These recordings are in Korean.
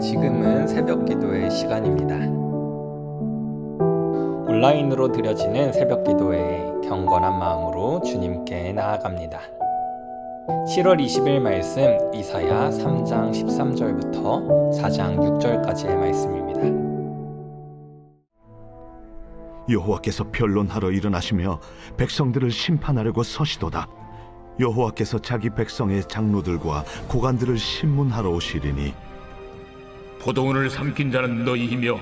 지금은 새벽 기도의 시간입니다. 온라인으로 드려지는 새벽 기도에 경건한 마음으로 주님께 나아갑니다. 7월 20일 말씀 이사야 3장 13절부터 4장 6절까지의 말씀입니다. 여호와께서 변론하러 일어나시며 백성들을 심판하려고 서시도다. 여호와께서 자기 백성의 장로들과 고관들을 심문하러 오시리니 포도원을 삼킨 자는 너희이며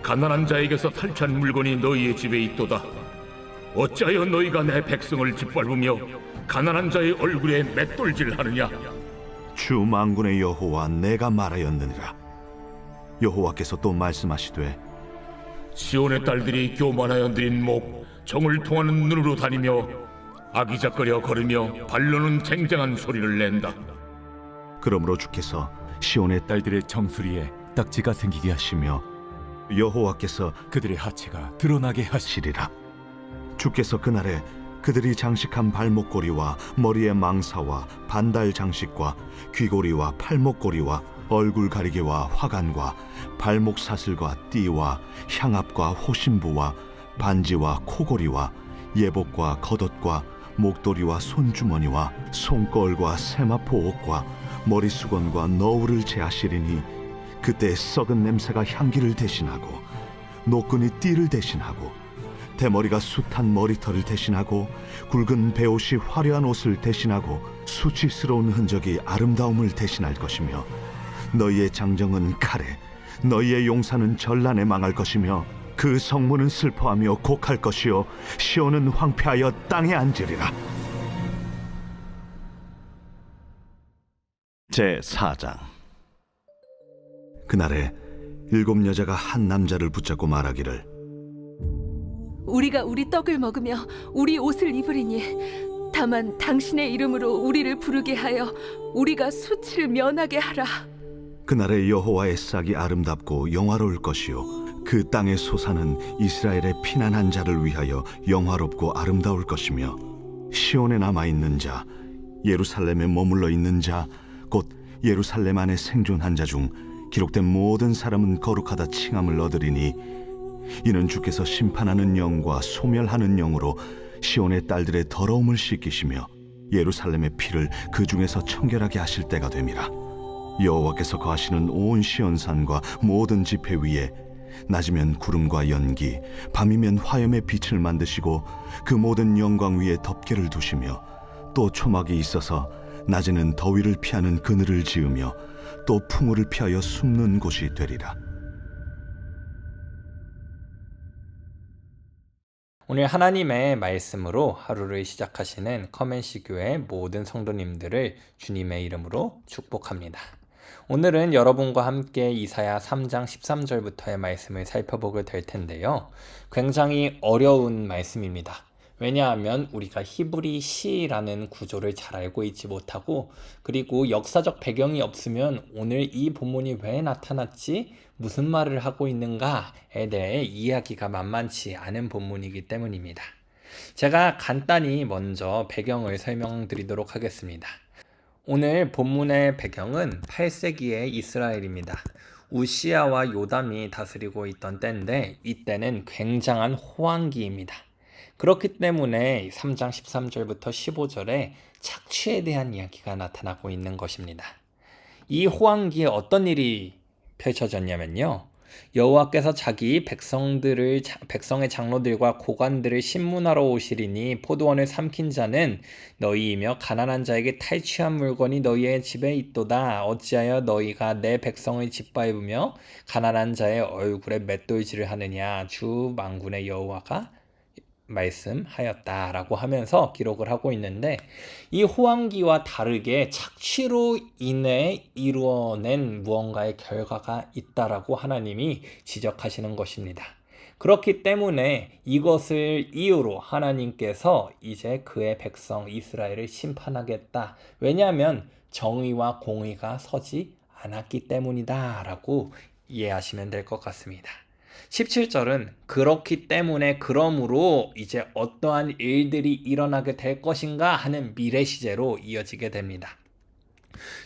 가난한 자에게서 탈취한 물건이 너희의 집에 있도다. 어찌하여 너희가 내 백성을 짓밟으며 가난한 자의 얼굴에 맷돌질하느냐? 주 만군의 여호와 내가 말하였느니라. 여호와께서 또 말씀하시되 시온의 딸들이 교만하여 느린 목, 정을 통하는 눈으로 다니며 아기작거려 걸으며 발로는 쟁쟁한 소리를 낸다. 그러므로 주께서 시온의 딸들의 정수리에 딱지가 생기게 하시며 여호와께서 그들의 하체가 드러나게 하시리라. 주께서 그날에 그들이 장식한 발목고리와 머리의 망사와 반달 장식과 귀고리와 팔목고리와 얼굴 가리개와 화관과 발목 사슬과 띠와 향압과 호심부와 반지와 코고리와 예복과 겉옷과 목도리와 손주머니와 손걸과 세마포 옷과 머리수건과 너울을 제하시리니 그때 썩은 냄새가 향기를 대신하고 노끈이 띠를 대신하고 대머리가 숱한 머리털을 대신하고 굵은 베옷이 화려한 옷을 대신하고 수치스러운 흔적이 아름다움을 대신할 것이며 너희의 장정은 칼에 너희의 용사는 전란에 망할 것이며 그 성문은 슬퍼하며 곡할 것이요 시온은 황폐하여 땅에 앉으리라. 제4장. 그날에 7 여자가 한 남자를 붙잡고 말하기를 우리가 우리 떡을 먹으며 우리 옷을 입으리니 다만 당신의 이름으로 우리를 부르게 하여 우리가 수치를 면하게 하라. 그날에 여호와의 싹이 아름답고 영화로울 것이요 그 땅의 소사는 이스라엘의 피난한 자를 위하여 영화롭고 아름다울 것이며 시온에 남아있는 자 예루살렘에 머물러 있는 자 곧 예루살렘 안에 생존한 자 중 기록된 모든 사람은 거룩하다 칭함을 얻으리니 이는 주께서 심판하는 영과 소멸하는 영으로 시온의 딸들의 더러움을 씻기시며 예루살렘의 피를 그 중에서 청결하게 하실 때가 됨이라. 여호와께서 거하시는 온 시온산과 모든 지폐 위에 낮이면 구름과 연기, 밤이면 화염의 빛을 만드시고 그 모든 영광 위에 덮개를 두시며 또 초막이 있어서 낮에는 더위를 피하는 그늘을 지으며 또 풍우를 피하여 숨는 곳이 되리라. 오늘 하나님의 말씀으로 하루를 시작하시는 커맨시 교회 모든 성도님들을 주님의 이름으로 축복합니다. 오늘은 여러분과 함께 이사야 3장 13절부터의 말씀을 살펴보게 될 텐데요. 굉장히 어려운 말씀입니다. 왜냐하면 우리가 히브리 시라는 구조를 잘 알고 있지 못하고 그리고 역사적 배경이 없으면 오늘 이 본문이 왜 나타났지? 무슨 말을 하고 있는가에 대해 이해하기가 만만치 않은 본문이기 때문입니다. 제가 간단히 먼저 배경을 설명드리도록 하겠습니다. 오늘 본문의 배경은 8세기의 이스라엘입니다. 우시야와 요담이 다스리고 있던 때인데 이때는 굉장한 호황기입니다. 그렇기 때문에 3장 13절부터 15절에 착취에 대한 이야기가 나타나고 있는 것입니다. 이 호황기에 어떤 일이 펼쳐졌냐면요. 여호와께서 자기 백성의 장로들과 고관들을 심문하러 오시리니 포도원을 삼킨 자는 너희이며 가난한 자에게 탈취한 물건이 너희의 집에 있도다. 어찌하여 너희가 내 백성을 짓밟으며 가난한 자의 얼굴에 맷돌질을 하느냐. 주 만군의 여호와가 말씀하였다라고 하면서 기록을 하고 있는데 이 호황기와 다르게 착취로 인해 이루어낸 무언가의 결과가 있다라고 하나님이 지적하시는 것입니다. 그렇기 때문에 이것을 이유로 하나님께서 이제 그의 백성 이스라엘을 심판하겠다. 왜냐하면 정의와 공의가 서지 않았기 때문이다 라고 이해하시면 될 것 같습니다. 17절은 그렇기 때문에 그러므로 이제 어떠한 일들이 일어나게 될 것인가 하는 미래 시제로 이어지게 됩니다.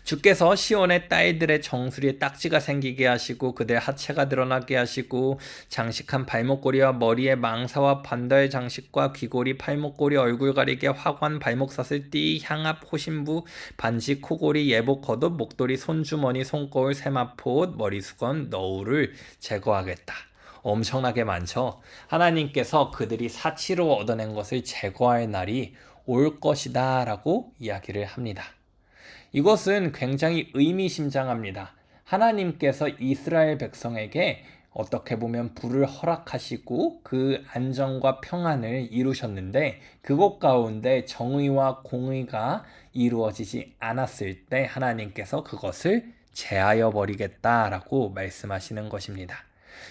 주께서 시온의 딸들의 정수리에 딱지가 생기게 하시고 그들 하체가 드러나게 하시고 장식한 발목걸이와 머리에 망사와 반달 장식과 귀고리 팔목걸이 얼굴 가리개 화관 발목사슬 띠 향압 호신부 반지 코고리 예복 겉옷 목도리 손주머니 손거울 세마포 머리수건 너울을 제거하겠다. 엄청나게 많죠. 하나님께서 그들이 사치로 얻어낸 것을 제거할 날이 올 것이다 라고 이야기를 합니다. 이것은 굉장히 의미심장합니다. 하나님께서 이스라엘 백성에게 어떻게 보면 불을 허락하시고 그 안정과 평안을 이루셨는데 그것 가운데 정의와 공의가 이루어지지 않았을 때 하나님께서 그것을 제하여 버리겠다라고 말씀하시는 것입니다.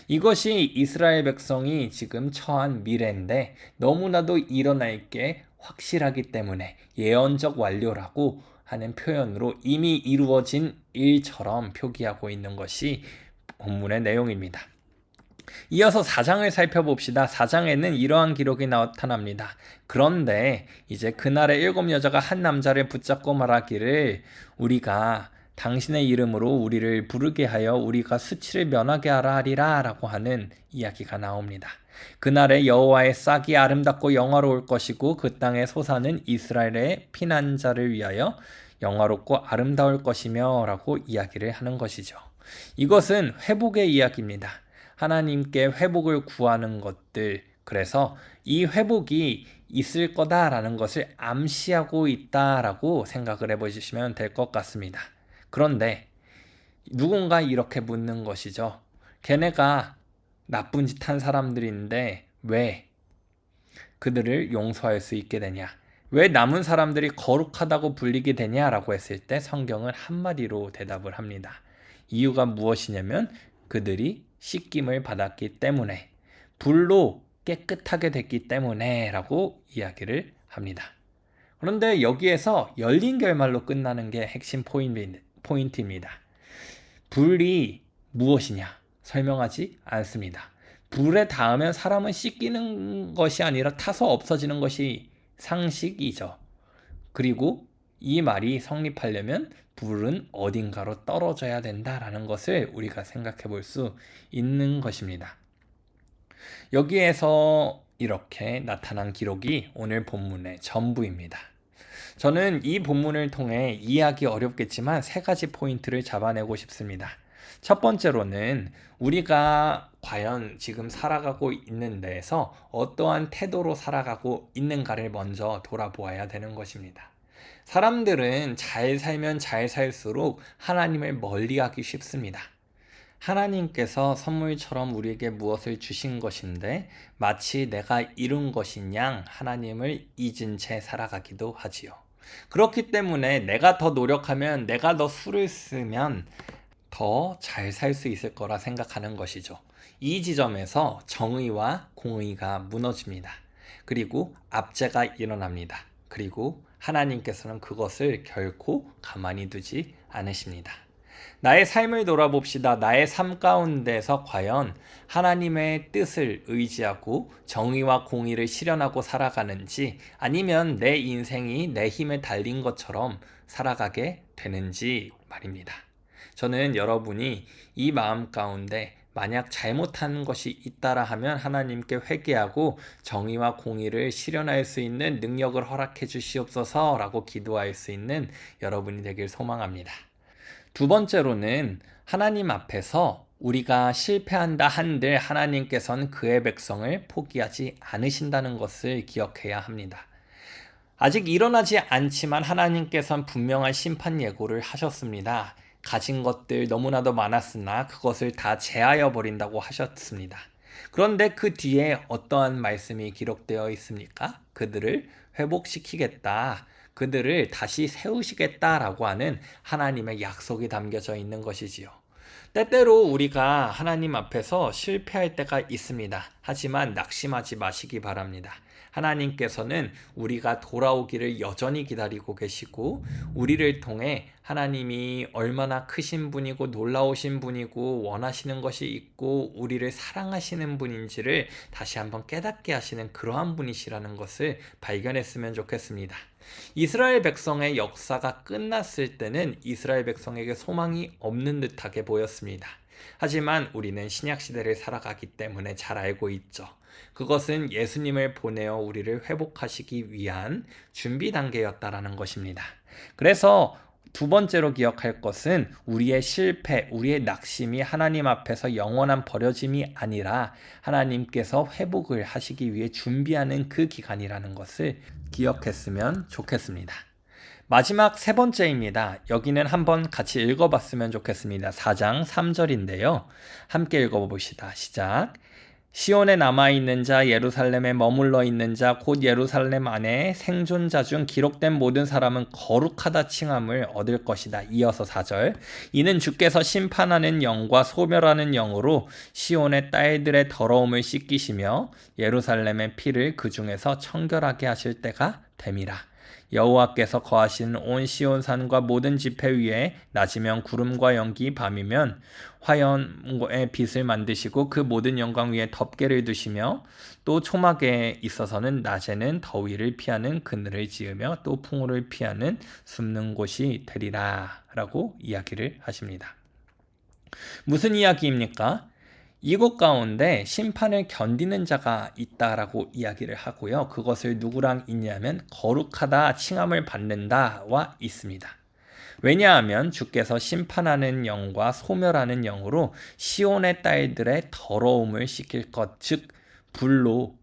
이것이 이스라엘 백성이 지금 처한 미래인데 너무나도 일어날 게 확실하기 때문에 예언적 완료라고 하는 표현으로 이미 이루어진 일처럼 표기하고 있는 것이 본문의 내용입니다. 이어서 4장을 살펴봅시다. 4장에는 이러한 기록이 나타납니다. 그런데 이제 그날에 7 여자가 한 남자를 붙잡고 말하기를 우리가 당신의 이름으로 우리를 부르게 하여 우리가 수치를 면하게 하라 하리라 라고 하는 이야기가 나옵니다. 그날에 여호와의 싹이 아름답고 영화로울 것이고 그 땅의 소사는 이스라엘의 피난자를 위하여 영화롭고 아름다울 것이며 라고 이야기를 하는 것이죠. 이것은 회복의 이야기입니다. 하나님께 회복을 구하는 것들, 그래서 이 회복이 있을 거다라는 것을 암시하고 있다라고 생각을 해보시면 될 것 같습니다. 그런데 누군가 이렇게 묻는 것이죠. 걔네가 나쁜 짓 한 사람들인데 왜 그들을 용서할 수 있게 되냐? 왜 남은 사람들이 거룩하다고 불리게 되냐라고 했을 때 성경은 한마디로 대답을 합니다. 이유가 무엇이냐면 그들이 씻김을 받았기 때문에 불로 깨끗하게 됐기 때문에 라고 이야기를 합니다. 그런데 여기에서 열린 결말로 끝나는 게 핵심 포인트입니다. 불이 무엇이냐? 설명하지 않습니다. 불에 닿으면 사람은 씻기는 것이 아니라 타서 없어지는 것이 상식이죠. 그리고 이 말이 성립하려면 불은 어딘가로 떨어져야 된다라는 것을 우리가 생각해 볼 수 있는 것입니다. 여기에서 이렇게 나타난 기록이 오늘 본문의 전부입니다. 저는 이 본문을 통해 이해하기 어렵겠지만 3가지 포인트를 잡아내고 싶습니다. 첫 번째로는 우리가 과연 지금 살아가고 있는 데에서 어떠한 태도로 살아가고 있는가를 먼저 돌아보아야 되는 것입니다. 사람들은 잘 살면 잘 살수록 하나님을 멀리하기 쉽습니다. 하나님께서 선물처럼 우리에게 무엇을 주신 것인데 마치 내가 이룬 것인 양 하나님을 잊은 채 살아가기도 하지요. 그렇기 때문에 내가 더 노력하면 내가 더 수를 쓰면 더 잘 살 수 있을 거라 생각하는 것이죠. 이 지점에서 정의와 공의가 무너집니다. 그리고 압제가 일어납니다. 그리고 하나님께서는 그것을 결코 가만히 두지 않으십니다. 나의 삶을 돌아봅시다. 나의 삶 가운데서 과연 하나님의 뜻을 의지하고 정의와 공의를 실현하고 살아가는지 아니면 내 인생이 내 힘에 달린 것처럼 살아가게 되는지 말입니다. 저는 여러분이 이 마음 가운데 만약 잘못한 것이 있다라 하면 하나님께 회개하고 정의와 공의를 실현할 수 있는 능력을 허락해 주시옵소서 라고 기도할 수 있는 여러분이 되길 소망합니다. 두 번째로는 하나님 앞에서 우리가 실패한다 한들 하나님께서는 그의 백성을 포기하지 않으신다는 것을 기억해야 합니다. 아직 일어나지 않지만 하나님께서는 분명한 심판 예고를 하셨습니다. 가진 것들 너무나도 많았으나 그것을 다 제하여 버린다고 하셨습니다. 그런데 그 뒤에 어떠한 말씀이 기록되어 있습니까? 그들을 회복시키겠다. 그들을 다시 세우시겠다라고 하는 하나님의 약속이 담겨져 있는 것이지요. 때때로 우리가 하나님 앞에서 실패할 때가 있습니다. 하지만 낙심하지 마시기 바랍니다. 하나님께서는 우리가 돌아오기를 여전히 기다리고 계시고 우리를 통해 하나님이 얼마나 크신 분이고 놀라우신 분이고 원하시는 것이 있고 우리를 사랑하시는 분인지를 다시 한번 깨닫게 하시는 그러한 분이시라는 것을 발견했으면 좋겠습니다. 이스라엘 백성의 역사가 끝났을 때는 이스라엘 백성에게 소망이 없는 듯하게 보였습니다. 하지만 우리는 신약시대를 살아가기 때문에 잘 알고 있죠. 그것은 예수님을 보내어 우리를 회복하시기 위한 준비 단계였다라는 것입니다. 그래서 두 번째로 기억할 것은 우리의 실패, 우리의 낙심이 하나님 앞에서 영원한 버려짐이 아니라 하나님께서 회복을 하시기 위해 준비하는 그 기간이라는 것을 기억했으면 좋겠습니다. 마지막 세 번째입니다. 여기는 한번 같이 읽어봤으면 좋겠습니다. 4장 3절인데요. 함께 읽어봅시다. 시작. 시온에 남아있는 자, 예루살렘에 머물러 있는 자, 곧 예루살렘 안에 생존자 중 기록된 모든 사람은 거룩하다 칭함을 얻을 것이다. 이어서 4절. 이는 주께서 심판하는 영과 소멸하는 영으로 시온의 딸들의 더러움을 씻기시며 예루살렘의 피를 그 중에서 청결하게 하실 때가 됨이라. 여호와께서 거하시는 온 시온산과 모든 지폐 위에 낮이면 구름과 연기, 밤이면 화염의 빛을 만드시고 그 모든 영광 위에 덮개를 두시며 또 초막에 있어서는 낮에는 더위를 피하는 그늘을 지으며 또 풍우를 피하는 숨는 곳이 되리라 라고 이야기를 하십니다. 무슨 이야기입니까? 이곳 가운데 심판을 견디는 자가 있다라고 이야기를 하고요. 그것을 누구랑 있냐면 거룩하다 칭함을 받는다와 있습니다. 왜냐하면 주께서 심판하는 영과 소멸하는 영으로 시온의 딸들의 더러움을 씻길 것, 즉 불로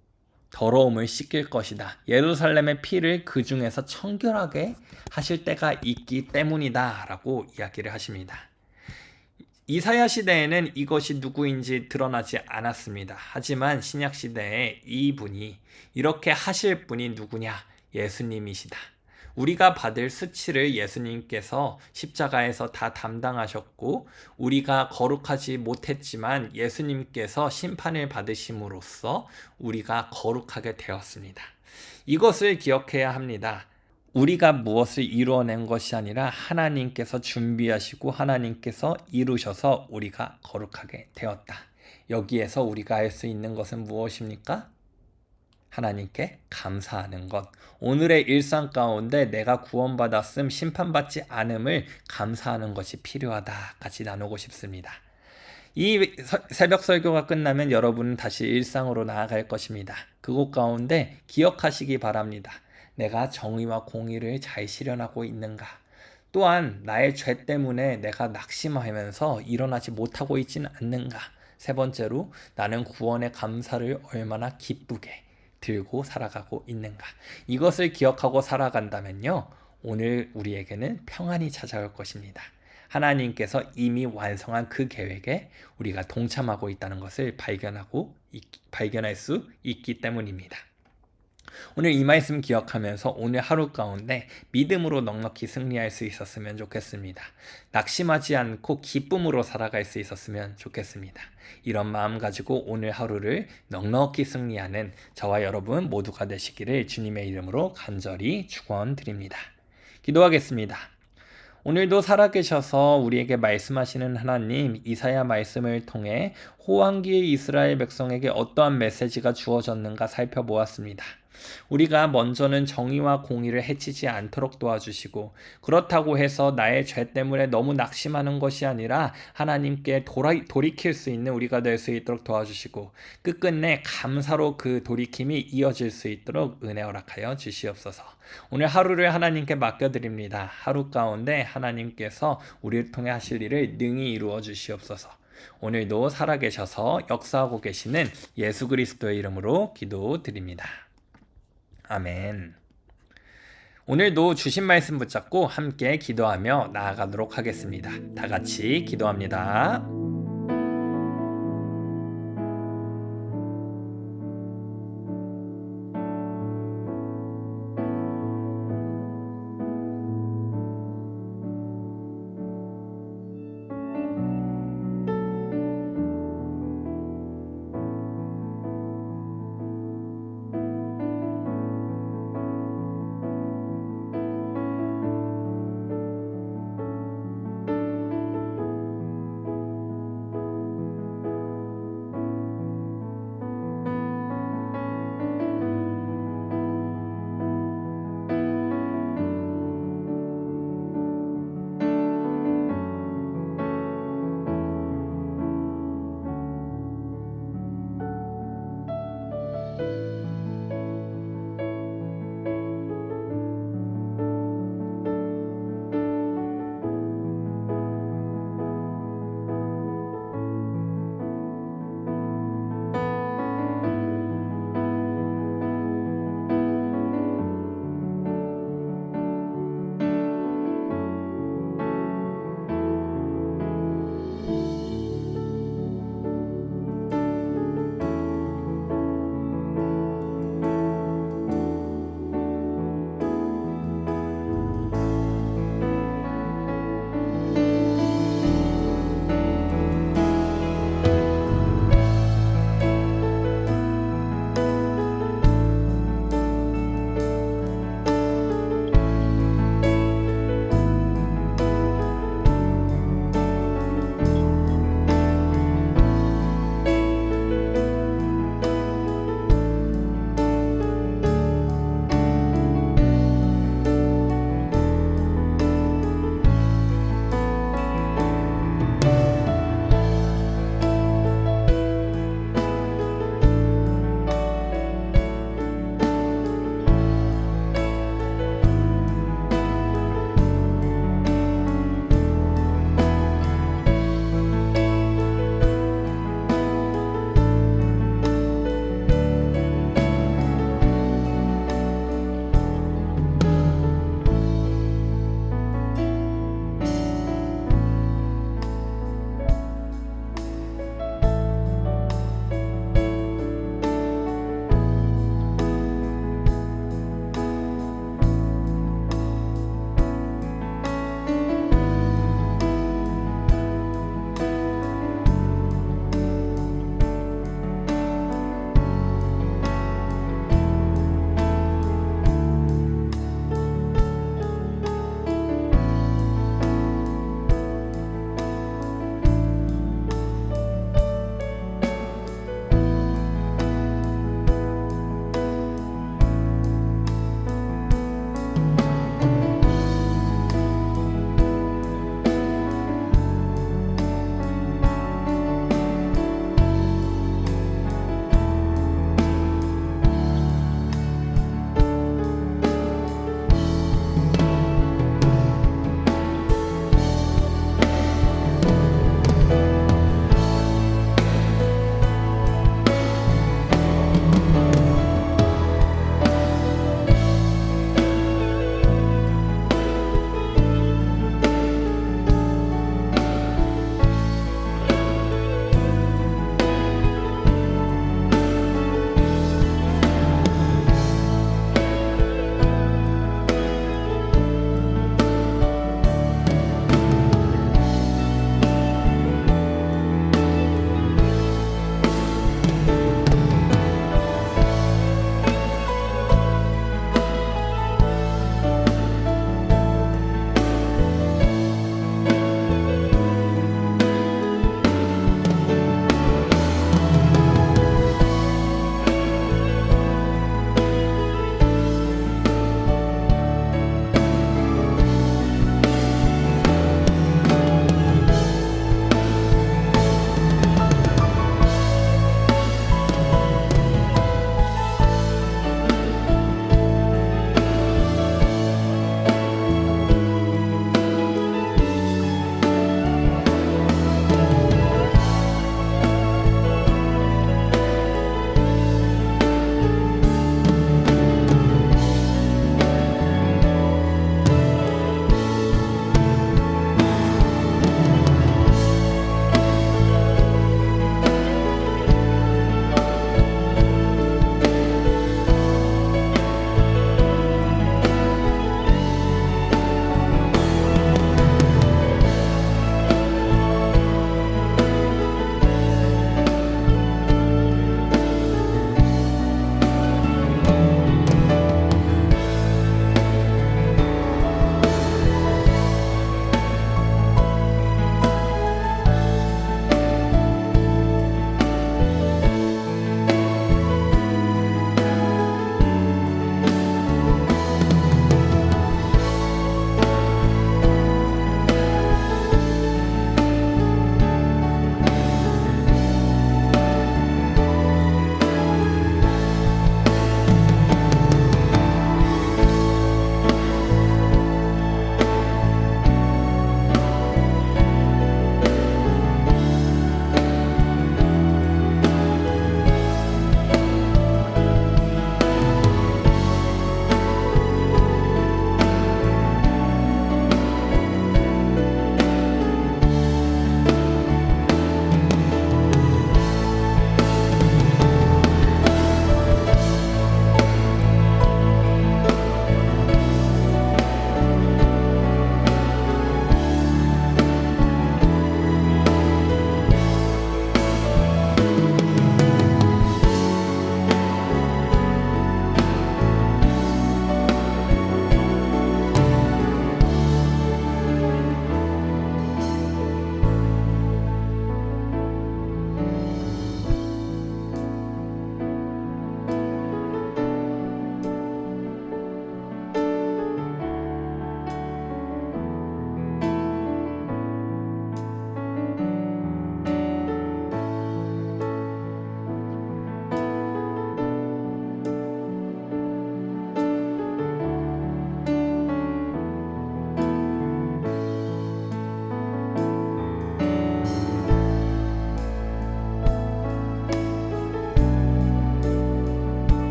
더러움을 씻길 것이다. 예루살렘의 피를 그 중에서 청결하게 하실 때가 있기 때문이다 라고 이야기를 하십니다. 이사야 시대에는 이것이 누구인지 드러나지 않았습니다. 하지만 신약 시대에 이분이 이렇게 하실 분이 누구냐? 예수님이시다. 우리가 받을 수치를 예수님께서 십자가에서 다 담당하셨고 우리가 거룩하지 못했지만 예수님께서 심판을 받으심으로써 우리가 거룩하게 되었습니다. 이것을 기억해야 합니다. 우리가 무엇을 이루어낸 것이 아니라 하나님께서 준비하시고 하나님께서 이루셔서 우리가 거룩하게 되었다. 여기에서 우리가 할 수 있는 것은 무엇입니까? 하나님께 감사하는 것. 오늘의 일상 가운데 내가 구원받았음, 심판받지 않음을 감사하는 것이 필요하다. 같이 나누고 싶습니다. 이 새벽 설교가 끝나면 여러분은 다시 일상으로 나아갈 것입니다. 그곳 가운데 기억하시기 바랍니다. 내가 정의와 공의를 잘 실현하고 있는가? 또한 나의 죄 때문에 내가 낙심하면서 일어나지 못하고 있지는 않는가? 세 번째로 나는 구원의 감사를 얼마나 기쁘게 들고 살아가고 있는가? 이것을 기억하고 살아간다면요, 오늘 우리에게는 평안이 찾아올 것입니다. 하나님께서 이미 완성한 그 계획에 우리가 동참하고 있다는 것을 발견할 수 있기 때문입니다. 오늘 이 말씀 기억하면서 오늘 하루 가운데 믿음으로 넉넉히 승리할 수 있었으면 좋겠습니다. 낙심하지 않고 기쁨으로 살아갈 수 있었으면 좋겠습니다. 이런 마음 가지고 오늘 하루를 넉넉히 승리하는 저와 여러분 모두가 되시기를 주님의 이름으로 간절히 축원드립니다. 기도하겠습니다. 오늘도 살아계셔서 우리에게 말씀하시는 하나님, 이사야 말씀을 통해 호황기의 이스라엘 백성에게 어떠한 메시지가 주어졌는가 살펴보았습니다. 우리가 먼저는 정의와 공의를 해치지 않도록 도와주시고, 그렇다고 해서 나의 죄 때문에 너무 낙심하는 것이 아니라 하나님께 돌이킬 수 있는 우리가 될 수 있도록 도와주시고, 끝끝내 감사로 그 돌이킴이 이어질 수 있도록 은혜 허락하여 주시옵소서. 오늘 하루를 하나님께 맡겨드립니다. 하루 가운데 하나님께서 우리를 통해 하실 일을 능히 이루어 주시옵소서. 오늘도 살아계셔서 역사하고 계시는 예수 그리스도의 이름으로 기도드립니다. 아멘. 오늘도 주신 말씀 붙잡고 함께 기도하며 나아가도록 하겠습니다. 다 같이 기도합니다.